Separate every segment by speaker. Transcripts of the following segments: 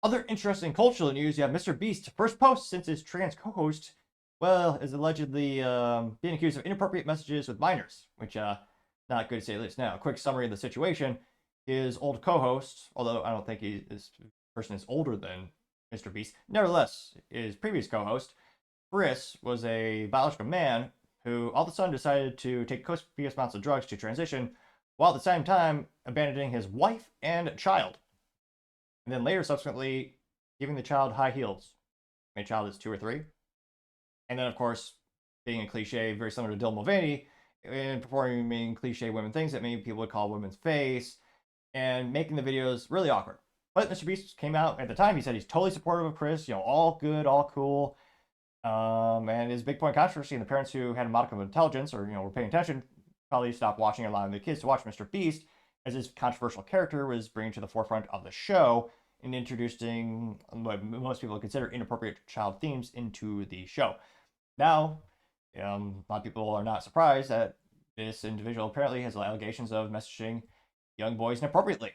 Speaker 1: Other interesting cultural news, you have Mr. Beast's first post since his trans co-host, well, is allegedly being accused of inappropriate messages with minors, which, not good to say the least. Now, a quick summary of the situation. His old co-host, although I don't think this person is older than Mr. Beast, nevertheless, his previous co-host, Chris, was a biological man who all of a sudden decided to take copious amounts of drugs to transition, while at the same time abandoning his wife and child. And then later, subsequently, giving the child high heels. My child is 2 or 3. And then, of course, being a cliche, very similar to Dylan Mulvaney, and performing cliche women things that maybe people would call women's face, and making the videos really awkward. But Mr. Beast came out at the time, he said he's totally supportive of Chris, all good, all cool. And his big point of controversy, and the parents who had a modicum of intelligence or, were paying attention, probably stopped watching, allowing the kids to watch Mr. Beast, as his controversial character was bringing to the forefront of the show and introducing what most people consider inappropriate child themes into the show. Now, a lot of people are not surprised that this individual apparently has allegations of messaging young boys inappropriately,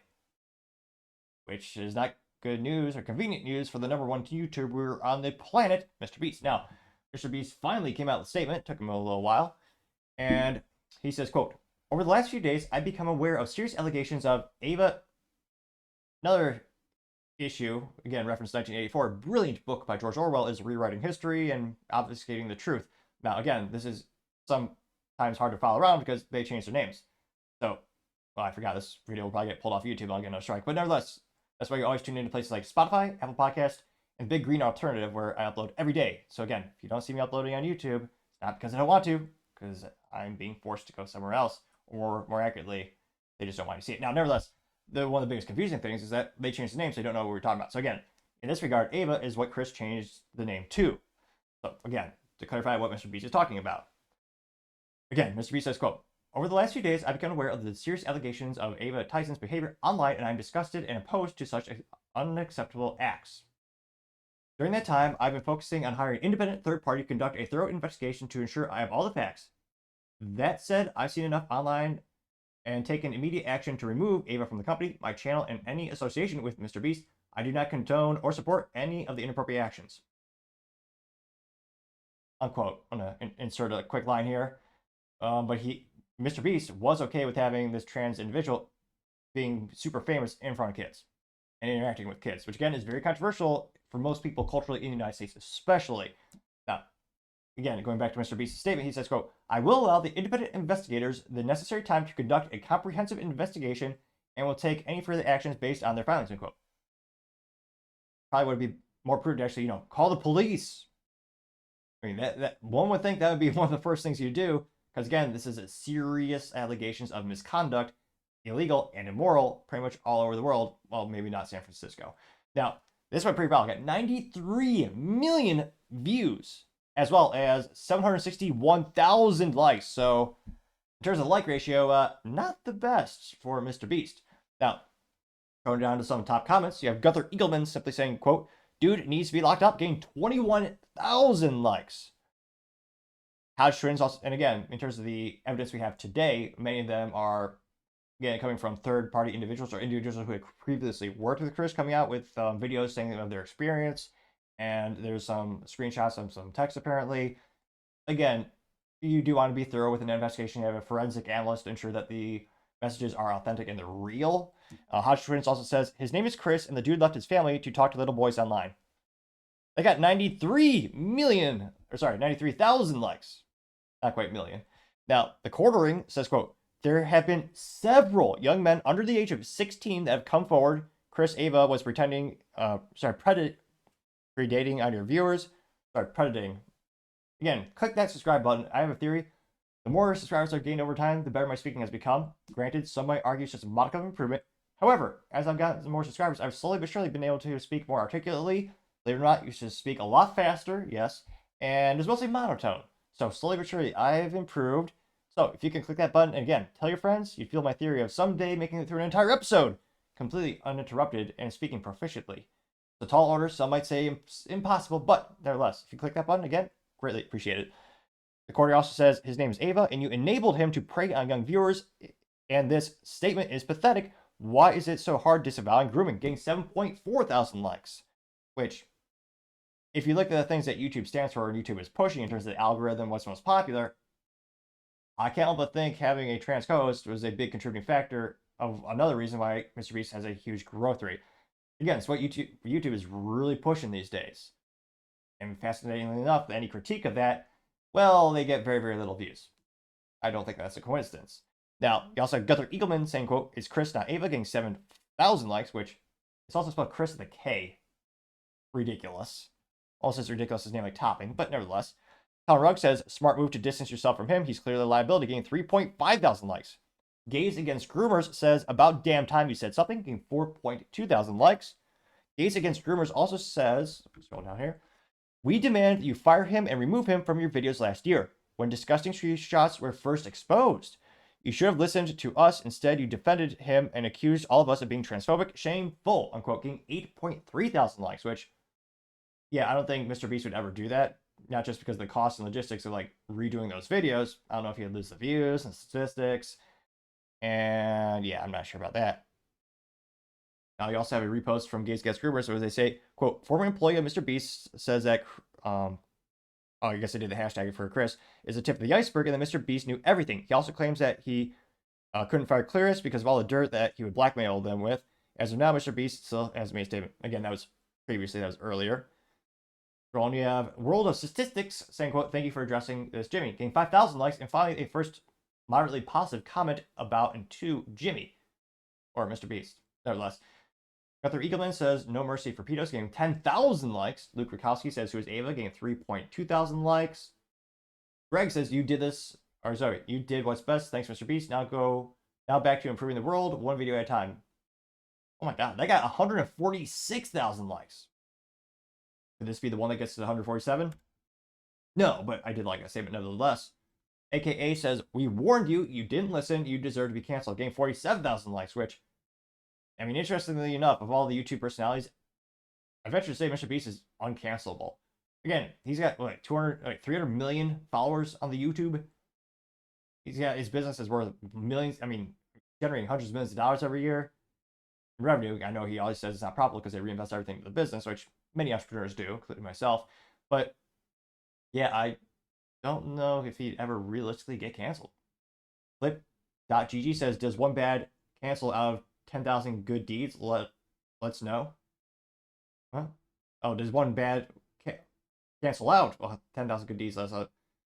Speaker 1: which is not good news or convenient news for the #1 YouTuber on the planet, Mr. Beast. Now, Mr. Beast finally came out with a statement, took him a little while, and he says, quote, "Over the last few days, I've become aware of serious allegations of Ava." Another issue, again, reference 1984, a brilliant book by George Orwell, is rewriting history and obfuscating the truth. Now, again, this is sometimes hard to follow around because they changed their names. So, well, I forgot, this video will probably get pulled off YouTube, I'll get no strike. But nevertheless, that's why you always tune into places like Spotify, Apple Podcast, and Big Green Alternative, where I upload every day. So again, if you don't see me uploading on YouTube, it's not because I don't want to, because I'm being forced to go somewhere else, or more accurately, they just don't want you to see it. Now, nevertheless, one of the biggest confusing things is that they changed the name, so they don't know what we're talking about. So again, in this regard, Ava is what Chris changed the name to. So again, to clarify what Mr. Beast is talking about. Again, Mr. Beast says, quote, "Over the last few days, I've become aware of the serious allegations of Ava Tyson's behavior online, and I'm disgusted and opposed to such unacceptable acts. During that time, I've been focusing on hiring an independent third party to conduct a thorough investigation to ensure I have all the facts. That said, I've seen enough online and taken immediate action to remove Ava from the company, my channel, and any association with Mr. Beast. I do not condone or support any of the inappropriate actions." Unquote. I'm going to insert a quick line here. But Mr. Beast was okay with having this trans individual being super famous in front of kids and interacting with kids, which again is very controversial for most people culturally in the United States, especially. Now, again, going back to Mr. Beast's statement, he says, quote, "I will allow the independent investigators the necessary time to conduct a comprehensive investigation and will take any further actions based on their findings," unquote. Probably would be more prudent to actually, call the police. I mean, that one would think that would be one of the first things you do, because again, this is a serious allegations of misconduct, illegal and immoral, pretty much all over the world. Well, maybe not San Francisco. Now, this went pretty well. Got 93 million views, as well as 761,000 likes. So, in terms of like ratio, not the best for Mr. Beast. Now, going down to some top comments, you have Gunther Eagleman simply saying, quote, "Dude needs to be locked up," getting 21,000 likes. Hodge twins also, and again, in terms of the evidence we have today, many of them are, again, coming from third-party individuals or individuals who had previously worked with Chris, coming out with videos saying of their experience, and there's some screenshots of some text apparently. Again, you do want to be thorough with an investigation. You have a forensic analyst to ensure that the messages are authentic and they're real. Hodge twins also says, "His name is Chris, and the dude left his family to talk to little boys online." They got 93,000 likes. Not quite million. Now, the quartering says, quote, "There have been several young men under the age of 16 that have come forward. Chris Ava was predating on your viewers." Predating. Again, click that subscribe button. I have a theory. The more subscribers I've gained over time, the better my speaking has become. Granted, some might argue it's just a modicum of improvement. However, as I've gotten more subscribers, I've slowly but surely been able to speak more articulately. Believe it or not, you should speak a lot faster, yes, and it's mostly monotone. So slowly but surely, I've improved. So if you can click that button, and again, tell your friends, you'd feel my theory of someday making it through an entire episode completely uninterrupted and speaking proficiently. It's a tall order, some might say impossible, but nevertheless, if you click that button, again, greatly appreciate it. The quarter also says, "His name is Ava, and you enabled him to prey on young viewers, and this statement is pathetic. why is it so hard disavowing grooming, getting 7.4 thousand likes, which, if you look at the things that YouTube stands for and YouTube is pushing in terms of the algorithm, what's most popular, I can't help but think having a trans co-host was a big contributing factor of another reason why MrBeast has a huge growth rate. Again, it's what YouTube is really pushing these days. And fascinatingly enough, any critique of that, well, they get very, very little views. I don't think that's a coincidence. Now, you also have Gunther Eagleman saying, quote, "Is Chris not Ava?" getting 7,000 likes, which it's also spelled Chris with a K. Ridiculous. Also, it's ridiculous his name like topping, but nevertheless. Colin Rugg says, "Smart move to distance yourself from him. He's clearly a liability," getting 3.5 thousand likes. Gays Against Groomers says, "About damn time you said something," getting 4.2 thousand likes. Gays Against Groomers also says, scroll down here, "We demand that you fire him and remove him from your videos last year, when disgusting screenshots were first exposed. You should have listened to us. Instead, you defended him and accused all of us of being transphobic. Shameful," unquote, getting 8.3 thousand likes, which, yeah, I don't think MrBeast would ever do that. Not just because of the cost and logistics of like redoing those videos. I don't know if he'd lose the views and statistics. And yeah, I'm not sure about that. Now, you also have a repost from Gays Against Groomers where they say, quote, "Former employee of MrBeast says that, oh, I guess I did the hashtag for Chris, is the tip of the iceberg, and that MrBeast knew everything. He also claims that he couldn't fire Clearest because of all the dirt that he would blackmail them with. As of now, MrBeast still has made a statement." Again, that was previously, that was earlier. And you have World of Statistics saying, quote, "Thank you for addressing this, Jimmy," getting 5,000 likes, and finally a first moderately positive comment about and to Jimmy, or MrBeast, nevertheless. Gunther Eagleman says, "No mercy for pedos," getting 10,000 likes. Luke Rakowski says, "Who is Ava?" getting 3.2 thousand likes. Greg says, "You did this," or sorry, "You did what's best. Thanks, MrBeast. Now back to improving the world, one video at a time." Oh my god, that got 146,000 likes. Could this be the one that gets to 147? No, but I did like that statement nevertheless. AKA says, "We warned you. You didn't listen. You deserve to be canceled," getting 47,000 likes, which, I mean, interestingly enough, of all the YouTube personalities, I venture to say MrBeast is uncancelable. Again, he's got like 300 million followers on the YouTube. He's got, his business is worth millions. I mean, generating hundreds of millions of dollars every year. Revenue, I know he always says it's not profitable because they reinvest everything in the business, which many entrepreneurs do, including myself. But yeah, I don't know if he'd ever realistically get canceled. Flip.gg says, "Does one bad cancel out of 10,000 good deeds? Let's know." Huh? Oh, does one bad cancel out? Well, 10,000 good deeds, let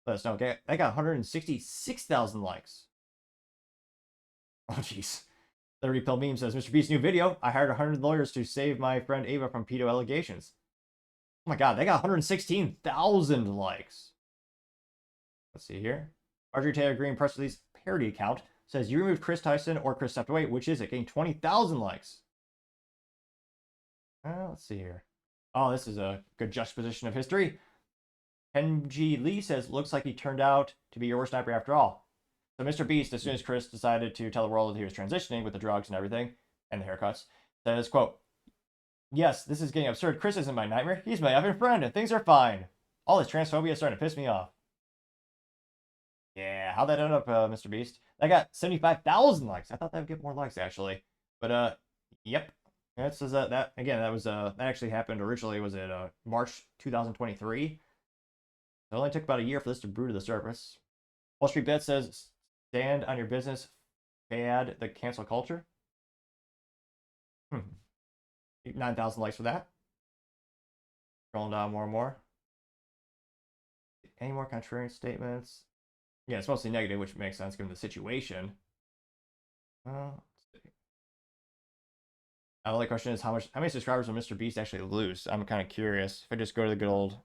Speaker 1: us know. Okay, I got 166,000 likes. Oh, jeez. Larry Pill Meme says, "MrBeast's new video. I hired 100 lawyers to save my friend Ava from pedo allegations." Oh my god, they got 116,000 likes. Let's see here. Marjorie Taylor Greene press release parody account says, "You removed Chris Tyson or Chris stepped away. Which is it?" Getting 20,000 likes. Let's see here. Oh, this is a good juxtaposition of history. Kenji Lee says, "Looks like he turned out to be your worst sniper after all." So MrBeast, as soon as Chris decided to tell the world that he was transitioning with the drugs and everything, and the haircuts, says, quote, "Yes, this is getting absurd. Chris isn't my nightmare. He's my effing friend, and things are fine. All this transphobia is starting to piss me off." Yeah, how'd that end up, MrBeast? That got 75,000 likes. I thought that would get more likes, actually. But, yep. That says that again, that actually happened originally, was it March 2023? It only took about a year for this to brew to the surface. Wall Street Bet says, "Stand on your business, fad the cancel culture." 9,000 likes for that. Scrolling down more and more. Any more contrarian statements? Yeah, it's mostly negative, which makes sense given the situation. Let's see. The only question is how many subscribers will MrBeast actually lose? I'm kind of curious. If I just go to the good old,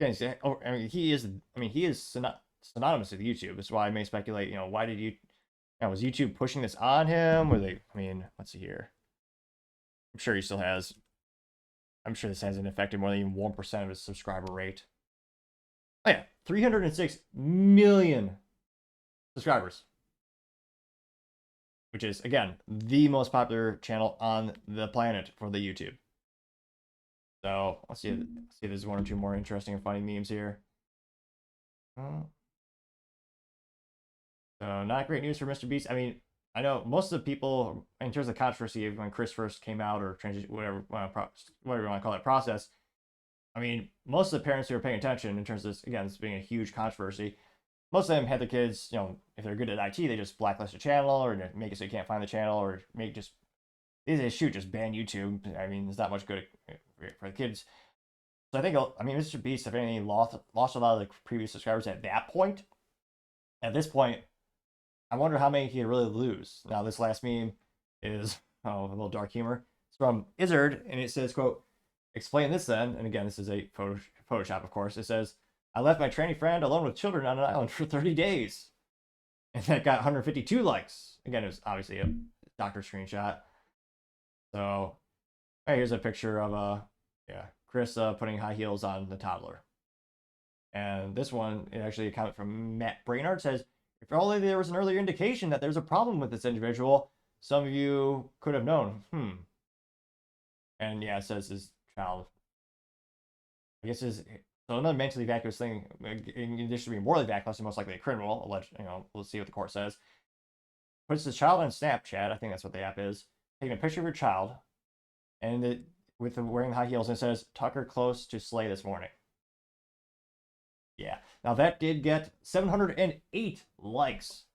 Speaker 1: oh, I mean, he is synonymous with YouTube. That's why I may speculate. Why did you? Was YouTube pushing this on him? Were they? I mean, let's see here. I'm sure he still has. I'm sure this hasn't affected more than even 1% of his subscriber rate. Oh yeah, 306 million subscribers, which is, again, the most popular channel on the planet for the YouTube. So let's see if there's one or two more interesting and funny memes here. So not great news for MrBeast. I mean, I know most of the people, in terms of controversy of when Chris first came out, or transition, whatever, whatever you want to call that process. I mean, most of the parents who are paying attention in terms of this, again, this being a huge controversy, most of them had their kids, if they're good at IT, they just blacklist a channel or make it so you can't find the channel, or make just just ban YouTube. I mean, there's not much good for the kids. So I mean, Mr. Beast, if anything, lost a lot of the previous subscribers at that point. At this point, I wonder how many he could really lose. Now, this last meme is a little dark humor. It's from Izzard, and it says, quote, "Explain this then." And again, this is a Photoshop, of course. It says, "I left my tranny friend alone with children on an island for 30 days. And that got 152 likes. Again, it was obviously a doctor screenshot. So, hey, here's a picture of Chris putting high heels on the toddler. And this one, it actually a comment from Matt Brainard says, "If only there was an earlier indication that there's a problem with this individual, some of you could have known." And yeah, it says his child. I guess is so another mentally vacuous thing. In addition to being morally vacuous, and most likely a criminal. Alleged, we'll see what the court says. Puts his child on Snapchat. I think that's what the app is. Taking a picture of your child, and with wearing the high heels, and it says, "Tucker close to slay this morning." Yeah. Now that did get 708 likes.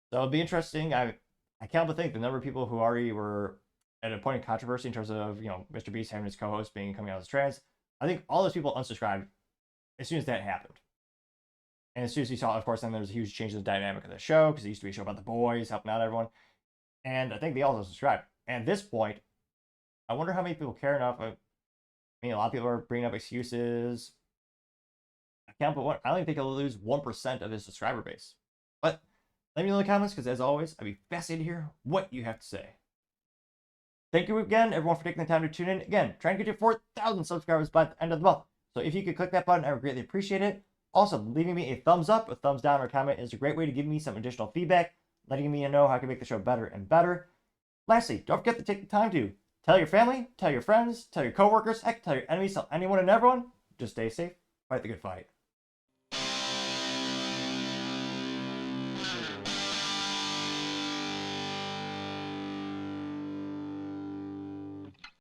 Speaker 1: So it'll be interesting. I can't but think the number of people who already were at a point of controversy in terms of, Mr. Beast having his co-host coming out as trans. I think all those people unsubscribed as soon as that happened. And as soon as you saw, of course, then there was a huge change in the dynamic of the show, because it used to be a show about the boys, helping out everyone. And I think they also subscribed. And at this point, I wonder how many people care enough. I mean, a lot of people are bringing up excuses. I don't even think he'll lose 1% of his subscriber base. But let me know in the comments, because as always, I'd be fascinated to hear what you have to say. Thank you again, everyone, for taking the time to tune in. Again, trying to get to 4,000 subscribers by the end of the month. So if you could click that button, I would greatly appreciate it. Also, leaving me a thumbs up, a thumbs down, or a comment is a great way to give me some additional feedback, letting me know how I can make the show better and better. Lastly, don't forget to take the time to tell your family, tell your friends, tell your coworkers, heck, tell your enemies, tell anyone and everyone. Just stay safe, fight the good fight.